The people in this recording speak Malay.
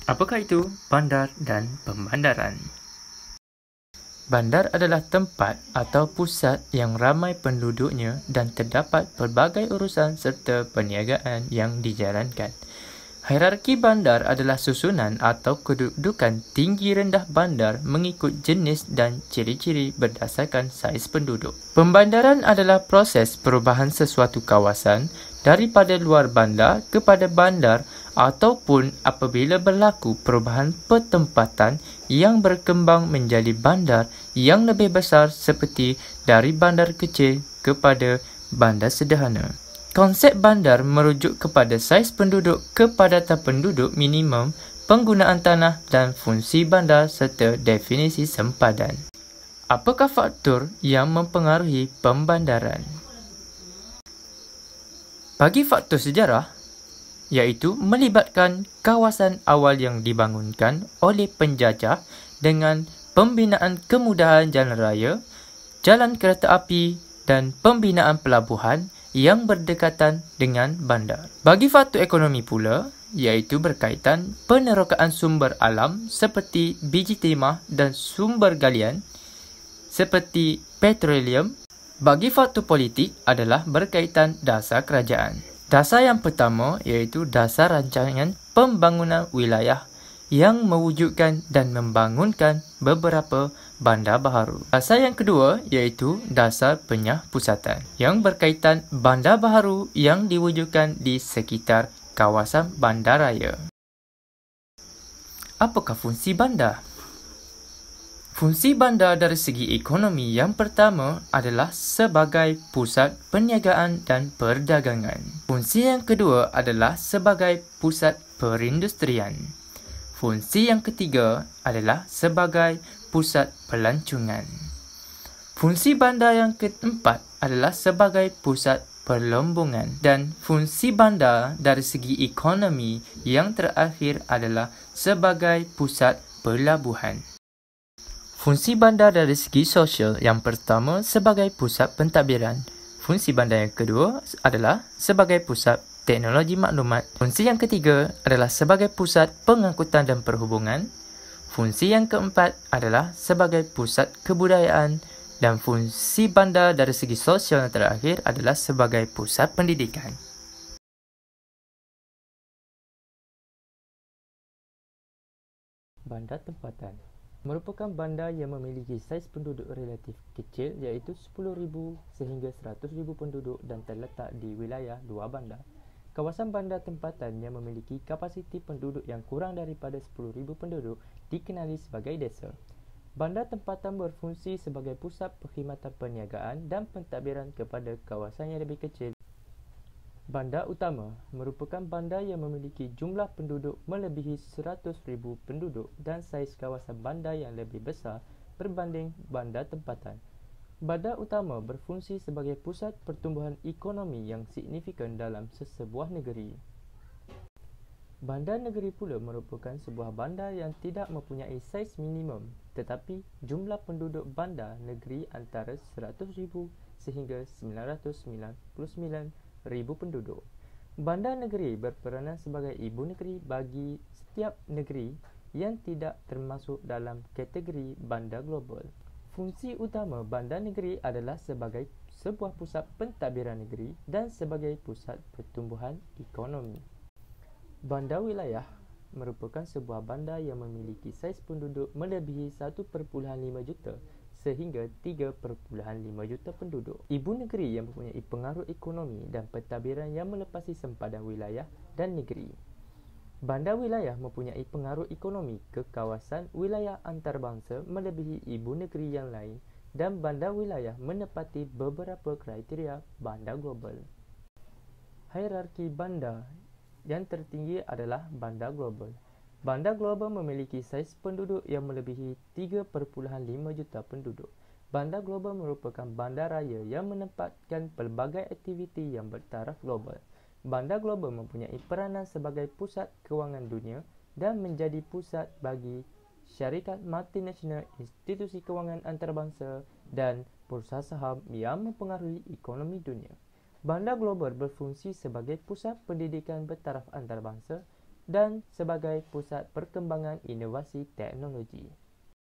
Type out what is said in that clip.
Apakah itu bandar dan pembandaran? Bandar adalah tempat atau pusat yang ramai penduduknya dan terdapat pelbagai urusan serta perniagaan yang dijalankan. Hierarki bandar adalah susunan atau kedudukan tinggi rendah bandar mengikut jenis dan ciri-ciri berdasarkan saiz penduduk. Pembandaran adalah proses perubahan sesuatu kawasan daripada luar bandar kepada bandar ataupun apabila berlaku perubahan pertempatan yang berkembang menjadi bandar yang lebih besar seperti dari bandar kecil kepada bandar sederhana. Konsep bandar merujuk kepada saiz penduduk, kepadatan penduduk minimum, penggunaan tanah dan fungsi bandar serta definisi sempadan. Apakah faktor yang mempengaruhi pembandaran? Bagi faktor sejarah, iaitu melibatkan kawasan awal yang dibangunkan oleh penjajah dengan pembinaan kemudahan jalan raya, jalan kereta api dan pembinaan pelabuhan yang berdekatan dengan bandar. Bagi faktor ekonomi pula, iaitu berkaitan penerokaan sumber alam seperti biji timah dan sumber galian seperti petroleum. Bagi faktor politik adalah berkaitan dasar kerajaan. Dasar yang pertama iaitu dasar rancangan pembangunan wilayah yang mewujudkan dan membangunkan beberapa bandar baharu. Dasar yang kedua iaitu dasar penyahpusatan yang berkaitan bandar baharu yang diwujudkan di sekitar kawasan bandaraya. Apakah fungsi bandar? Fungsi bandar dari segi ekonomi yang pertama adalah sebagai pusat perniagaan dan perdagangan. Fungsi yang kedua adalah sebagai pusat perindustrian. Fungsi yang ketiga adalah sebagai pusat pelancongan. Fungsi bandar yang keempat adalah sebagai pusat perlombongan. Dan fungsi bandar dari segi ekonomi yang terakhir adalah sebagai pusat pelabuhan. Fungsi bandar dari segi sosial yang pertama sebagai pusat pentadbiran. Fungsi bandar yang kedua adalah sebagai pusat teknologi maklumat. Fungsi yang ketiga adalah sebagai pusat pengangkutan dan perhubungan. Fungsi yang keempat adalah sebagai pusat kebudayaan. Dan fungsi bandar dari segi sosial yang terakhir adalah sebagai pusat pendidikan. Bandar tempatan merupakan bandar yang memiliki saiz penduduk relatif kecil iaitu 10,000 sehingga 100,000 penduduk dan terletak di wilayah luar bandar. Kawasan bandar tempatan yang memiliki kapasiti penduduk yang kurang daripada 10,000 penduduk dikenali sebagai desa. Bandar tempatan berfungsi sebagai pusat perkhidmatan perniagaan dan pentadbiran kepada kawasan yang lebih kecil. Bandar utama merupakan bandar yang memiliki jumlah penduduk melebihi 100,000 penduduk dan saiz kawasan bandar yang lebih besar berbanding bandar tempatan. Bandar utama berfungsi sebagai pusat pertumbuhan ekonomi yang signifikan dalam sesebuah negeri. Bandar negeri pula merupakan sebuah bandar yang tidak mempunyai saiz minimum, tetapi jumlah penduduk bandar negeri antara 100,000 sehingga 999,000 penduduk. Bandar negeri berperanan sebagai ibu negeri bagi setiap negeri yang tidak termasuk dalam kategori bandar global. Fungsi utama bandar negeri adalah sebagai sebuah pusat pentadbiran negeri dan sebagai pusat pertumbuhan ekonomi. Bandar wilayah merupakan sebuah bandar yang memiliki saiz penduduk melebihi 1.5 juta sehingga 3.5 juta penduduk. Ibu negeri yang mempunyai pengaruh ekonomi dan pentadbiran yang melepasi sempadan wilayah dan negeri. Bandar wilayah mempunyai pengaruh ekonomi ke kawasan wilayah antarabangsa melebihi ibu negeri yang lain dan bandar wilayah menepati beberapa kriteria bandar global. Hierarki bandar yang tertinggi adalah bandar global. Bandar global memiliki saiz penduduk yang melebihi 3.5 juta penduduk. Bandar global merupakan bandar raya yang menempatkan pelbagai aktiviti yang bertaraf global. Bandar global mempunyai peranan sebagai pusat kewangan dunia dan menjadi pusat bagi syarikat multinasional, institusi kewangan antarabangsa dan bursa saham yang mempengaruhi ekonomi dunia. Bandar global berfungsi sebagai pusat pendidikan bertaraf antarabangsa, dan sebagai pusat perkembangan inovasi teknologi.